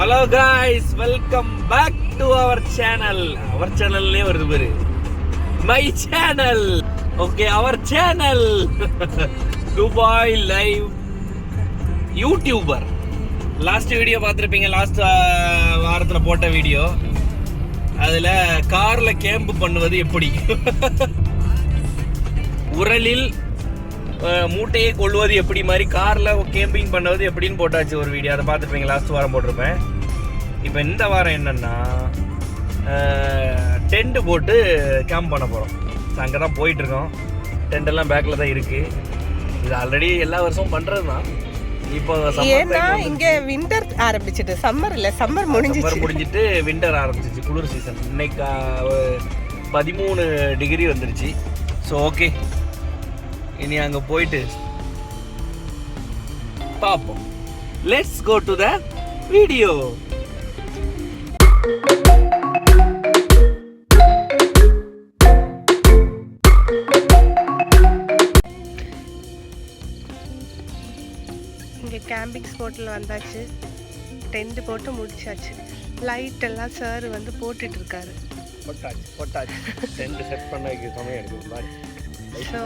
Hello guys, welcome back to our channel. Our channel le varudhu paru. My channel. Okay, our channel. Dubai live YouTuber. Last video பார்த்திருப்பீங்க, last வாரத்துல போட்ட video. அதுல கார்ல camp பண்ணுவது எப்படி, உரலில் மூட்டையை கொள்வது எப்படி மாதிரி காரில் கேம்பிங் பண்ணுவது எப்படின்னு போட்டாச்சு ஒரு வீடியோ. அதை பார்த்துருப்பீங்க, லாஸ்ட் வாரம் போட்டிருப்பேன். இப்போ இந்த வாரம் என்னென்னா டென்ட்டு போட்டு கேம்ப் பண்ண போகிறோம். அங்கே தான் போயிட்டுருக்கோம். டென்ட்டெல்லாம் பேக்கில் தான் இருக்குது. இது ஆல்ரெடி எல்லா வருஷமும் பண்ணுறது தான். இப்போ இங்கே வின்டர் ஆரம்பிச்சிட்டு, சம்மர் இல்லை, சம்மர் முடிஞ்சிட்டு வின்டர் ஆரம்பிச்சிச்சு, குளிர் சீசன். இன்னைக்கு 13 டிகிரி வந்துருச்சு. ஸோ ஓகே, இனி அங்கே போயிட்டு பார்ப்போம். Let's go to the video. இங்கே கேம்பிங் ஸ்பாட்டில் வந்தாச்சு. டென்ட் போட்டு முடிச்சாச்சு. லைட் எல்லாம் சார் வந்து போட்டுட்டு இருக்காரு. போட்டாச்சு டென்ட் செட் பண்ண வைக்க சமயம் எடுக்கும். ஸோ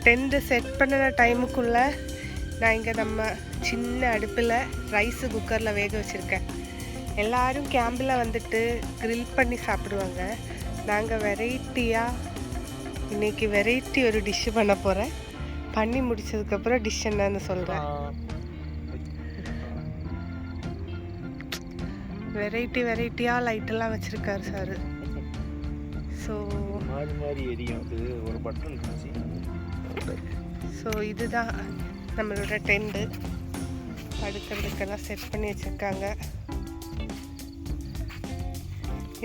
டென்ட்டு செட் பண்ணின டைமுக்குள்ளே நான் இங்கே நம்ம சின்ன அடுப்பில் ரைஸு குக்கரில் வேக வச்சுருக்கேன். எல்லோரும் கேம்பில் வந்துட்டு க்ரில் பண்ணி சாப்பிடுவாங்க. நாங்கள் இன்றைக்கி வெரைட்டி ஒரு டிஷ்ஷு பண்ண போகிறேன். பண்ணி முடிச்சதுக்கப்புறம் டிஷ் என்னன்னு சொல்கிறேன். வெரைட்டியாக லைட்டெல்லாம் வச்சுருக்காரு சார். ஸோ ஒரு பட்டன். ஸோ இதுதான் நம்மளோட டென்ட்டு. படுக்கிறதுக்கெல்லாம் செட் பண்ணி வச்சுருக்காங்க.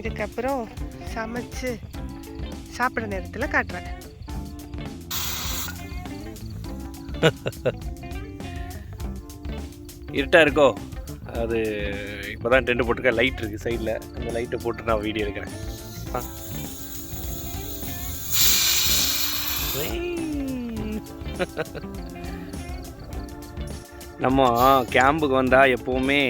இதுக்கப்புறம் சமைச்சு சாப்பிட்ற நேரத்தில் காட்டுறேன். இருட்டாக இருக்கோ, அது இப்போ தான் டென்ட் போட்டிருக்கேன். லைட் இருக்குது சைடில், அந்த லைட்டை போட்டு நான் வீடியோ எடுக்கிறேன். நம்ம கேம்புக்கு வந்தால் எப்போவுமே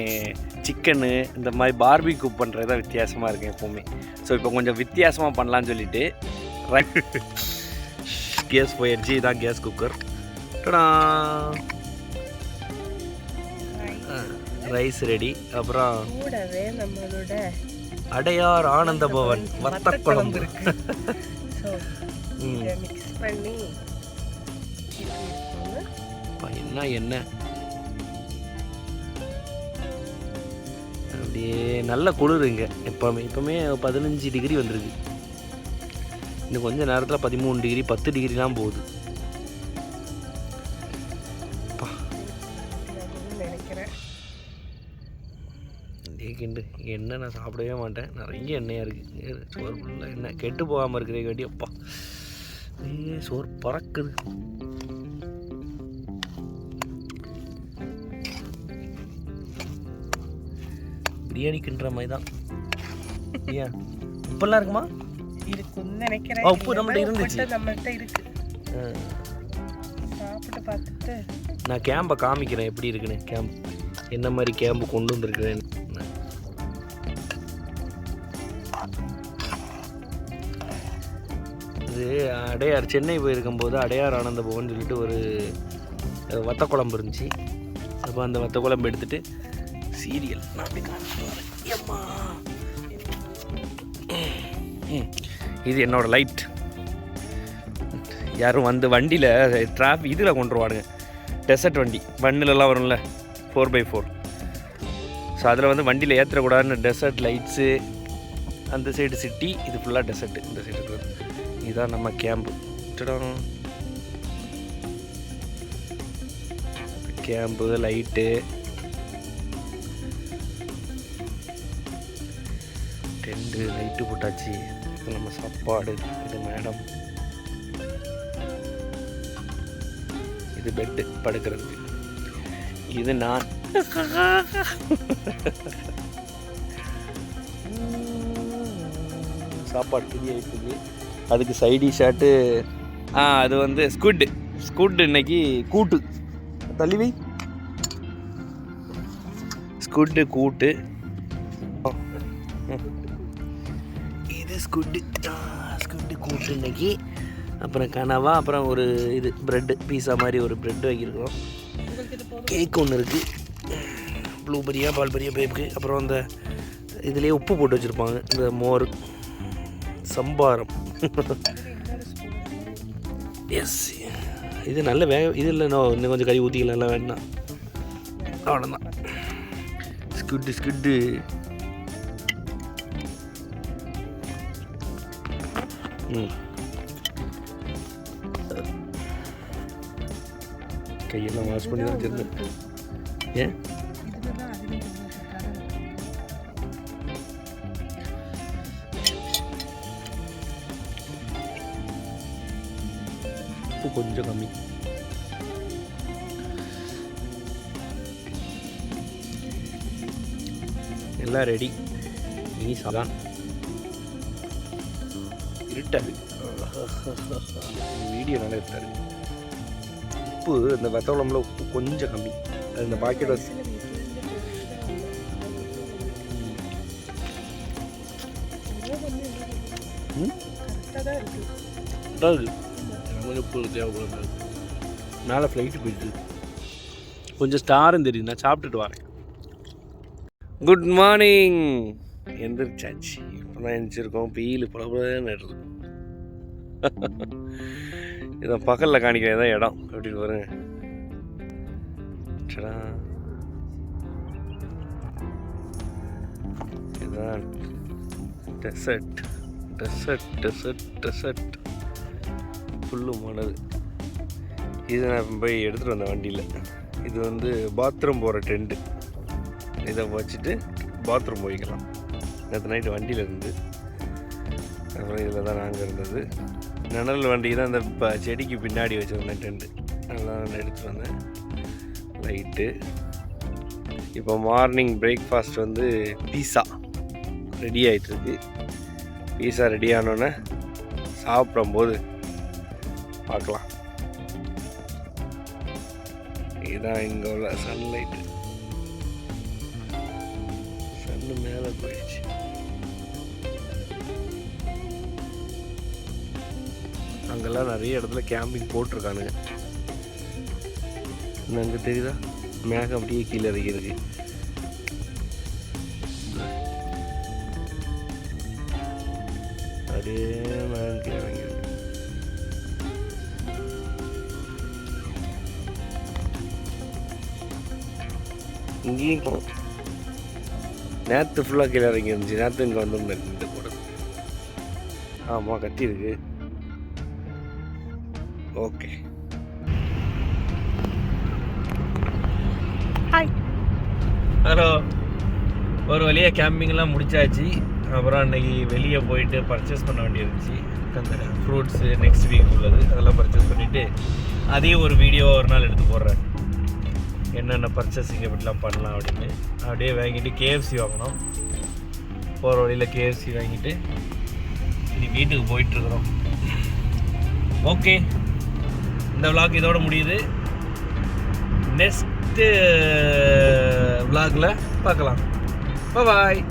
சிக்கனு இந்த மாதிரி பார்பிக்யூ பண்ணுறது தான் வித்தியாசமாக இருக்கும் எப்போவுமே. ஸோ இப்போ கொஞ்சம் வித்தியாசமாக பண்ணலான்னு சொல்லிட்டு கேஸ் போயிடுச்சு. இதான் கேஸ் குக்கர். Rice ready. அப்புறம் நம்மளோட அடையார் ஆனந்த பவன் வத்த குழம்பு இருக்கு. மிக்ஸ் பண்ணி என்ன அப்படியே நல்ல குளிர் இங்கே. எப்போவுமே 15 டிகிரி வந்துருக்கு. இன்னும் கொஞ்சம் நேரத்தில் 13 டிகிரி 10 டிகிரிலாம் போகுது. எண்ணெய் நான் சாப்பிடவே மாட்டேன். நிறைய எண்ணெயாக இருக்குது. சோறு ஃபுல்லாக எண்ணெய் கெட்டு போகாமல் இருக்கிறதே காட்டி அப்பா சோறு பறக்குது. பிரியாணிக்குன்ற மாதிரி தான். ஏன் உப்பெல்லாம் இருக்குமா? இருக்குன்னு நினைக்கிறேன். உப்பு நம்மள்ட்ட இருந்துச்சு. நம்மள்ட்ட இருக்கு. சாப்பிட்டு பார்த்துட்டு நான் கேம்பை காமிக்கிறேன் எப்படி இருக்குன்னு. கேம்ப் என்ன மாதிரி கேம்பு கொண்டு வந்துருக்குறேன். இது அடையார் சென்னை போயிருக்கும்போது அடையார் ஆனந்த பவன் சொல்லிட்டு ஒரு வத்த குழம்பு இருந்துச்சு. அப்போ அந்த வத்த குழம்பு எடுத்துகிட்டு சீரியல் அம்மா. இது என்னோட லைட். யாரும் வந்து வண்டியில் டிராஃபிக் இதில் கொண்டுருவானுங்க. டெசர்ட் வண்டி வண்டிலலாம் வரும்ல 4x4. ஸோ அதில் வந்து வண்டியில் ஏற்றக்கூடாதுன்னு டெசர்ட் லைட்ஸு. அந்த சைடு சிட்டி, இது ஃபுல்லாக டெசர்ட்டு. இந்த சைடு இருக்கிறது இதுதான் நம்ம camp. Camp light tent light போட்டாச்சு. இது நம்ம சாப்பாடு. இது மேடம். இது பெட்டு படுக்கிறதுக்கு. இது நான். சாப்பாடு ரெடி ஆகிட்டுருக்கு. அதுக்கு சைடி ஷாட்டு. அது வந்து ஸ்குட் இன்னைக்கு கூட்டு தள்ளி வை. ஸ்குட்டு கூட்டு, இது ஸ்குட்டு கூட்டு இன்னைக்கு. அப்புறம் கனவா, அப்புறம் ஒரு இது ப்ரெட்டு பீஸா மாதிரி ஒரு ப்ரெட் வாங்கியிருக்கோம். கேக் ஒன்று இருக்குது, ப்ளூபெரியா பால்பெரியா பேப்புக்கு. அப்புறம் அந்த இதுலேயே உப்பு போட்டு வச்சுருப்பாங்க, இந்த மோர் சம்பாரம். எஸ், இது நல்ல இது இல்லைண்ணோ, இன்னும் கொஞ்சம் கறி ஊற்றிக்கலாம், எல்லாம் வேணாம், அவ்வளோதான். ஸ்குட்டு கையெல்லாம் வாஷ் பண்ணி தான் வச்சுருந்தேன். ஏன் உப்பு கொஞ்சம் கம்மி. எல்லாம் ரெடி, இனி சாதான். இருட்டாது, வீடியோ நல்லா இருட்டாரு. உப்பு இந்த வத்தவளம்ல உப்பு கொஞ்சம் கம்மி, அது இந்த பாக்கெட் வச்சு கொஞ்சம் உப்பு தேவைப்படாது. மேலே ஃப்ளைட்டு போயிட்டு கொஞ்சம் ஸ்டாரும் தெரியுது, நான் சாப்பிட்டுட்டு வரேன். குட் மார்னிங், எந்திரிச்சாச்சு. இப்போ தான் எழுந்திரிச்சிருக்கோம். வெயில் பலபலன்னு நடுறது. இதை பக்கத்தில் காணிக்கிறேன், இதான் இடம் அப்படின்னு பாருங்க. இதுதான் டெசர்ட் ஃபுல்லு மணல். இது நான் போய் எடுத்துகிட்டு வந்தேன் வண்டியில். இது வந்து பாத்ரூம் போகிற டென்ட்டு. இதை வச்சுட்டு பாத்ரூம் போய்க்கலாம். நேற்று நைட்டு வண்டியில் இருந்து, அப்புறம் இதில் தான் நாங்கள் இருந்தது. நிழல் வண்டி தான் இந்த செடிக்கு பின்னாடி வச்சுருந்தேன் டென்ட்டு, அதெல்லாம் நான் எடுத்துகிட்டு வந்தேன். லைட்டு. இப்போ மார்னிங் பிரேக்ஃபாஸ்ட் வந்து பீஸா ரெடி ஆகிட்டுருக்கு. பீஸா ரெடி ஆனோடனே சாப்பிடும்போது பார்க்கலாம். இதுதான் இங்கே உள்ள சன்லைட்டு. சன்னு மேலே போயிடுச்சு. அங்கெல்லாம் நிறைய இடத்துல கேம்பிங் போட்டிருக்கானுங்க. அங்கே தெரியுதா, மேகம் அப்படியே கீழே இறங்கிருக்கு. அப்படியே மேகம் கீழே இறங்கிருக்கு. இங்கேயும் நேற்று ஃபுல்லாக கீழே இறங்கி இருந்துச்சு. நேற்று இங்கே வந்துருந்தேன் இந்த கூட. ஆமாம், கத்தி இருக்கு. Okay, hi, hello. ஒரு வழியாக கேம்பிங்லாம் முடிச்சாச்சு. அப்புறம் அன்றைக்கி வெளியே போயிட்டு பர்ச்சேஸ் பண்ண வேண்டியிருந்துச்சு. அந்த ஃப்ரூட்ஸு நெக்ஸ்ட் வீக் உள்ளது, அதெல்லாம் பர்ச்சேஸ் பண்ணிவிட்டு அதையும் ஒரு வீடியோ ஒரு நாள் எடுத்து போடுறேன். என்னென்ன பர்ச்சேஸிங் எப்படிலாம் பண்ணலாம் அப்படின்னு. அப்படியே வாங்கிட்டு கேஎஃப்சி வாங்கினோம். போகிற வழியில் கேஎஃப்சி வாங்கிட்டு இனி வீட்டுக்கு போயிட்டுருக்குறோம். ஓகே, இந்த விளாக் இதோட முடியுது. நெக்ஸ்ட்டு விளாகில் பார்க்கலாம். பாய்.